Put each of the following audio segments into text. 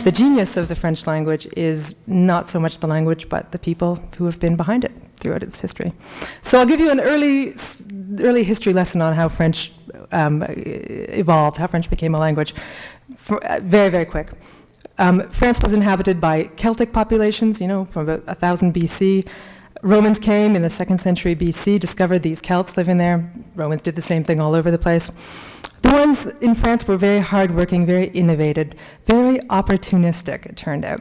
The genius of the French language is not so much the language, but the people who have been behind it throughout its history. So I'll give you an early history lesson on how French evolved, how French became a language. Very, very quick. France was inhabited by Celtic populations, from about 1000 BC. Romans came in the 2nd century BC, discovered these Celts living there. Romans did the same thing all over the place. The ones in France were very hardworking, very innovative, very opportunistic, it turned out.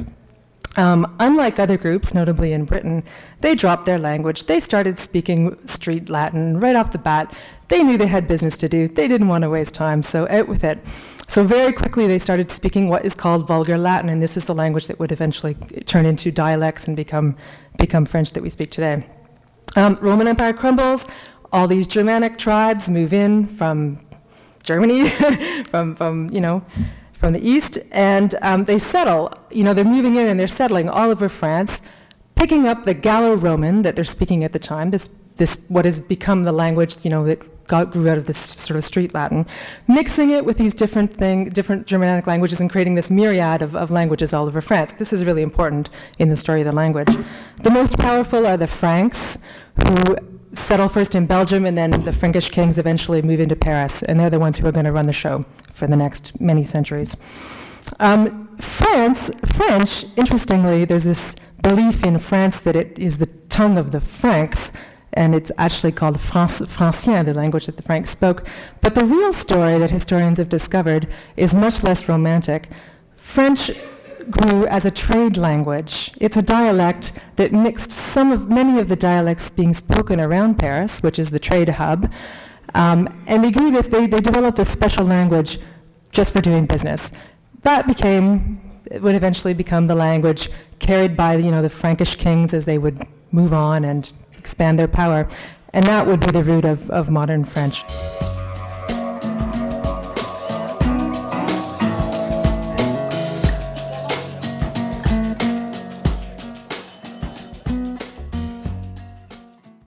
Unlike other groups, notably in Britain, they dropped their language. They started speaking street Latin right off the bat. They knew they had business to do. They didn't want to waste time, so out with it. So very quickly they started speaking what is called vulgar Latin, and this is the language that would eventually turn into dialects and become French that we speak today. Roman Empire crumbles. All these Germanic tribes move in from Germany, from the east, and they settle. They're moving in and they're settling all over France, picking up the Gallo-Roman that they're speaking at the time. This what has become the language, that grew out of this sort of street Latin, mixing it with these different Germanic languages and creating this myriad of languages all over France. This is really important in the story of the language. The most powerful are the Franks, who settle first in Belgium, and then the Frankish kings eventually move into Paris, and they're the ones who are going to run the show for the next many centuries. French, interestingly, there's this belief in France that it is the tongue of the Franks, and it's actually called Francien, the language that the Franks spoke. But the real story that historians have discovered is much less romantic. French grew as a trade language. It's a dialect that mixed many of the dialects being spoken around Paris, which is the trade hub, and they developed a special language just for doing business. That would eventually become the language carried by the Frankish kings as they would move on and expand their power, and that would be the root of modern French.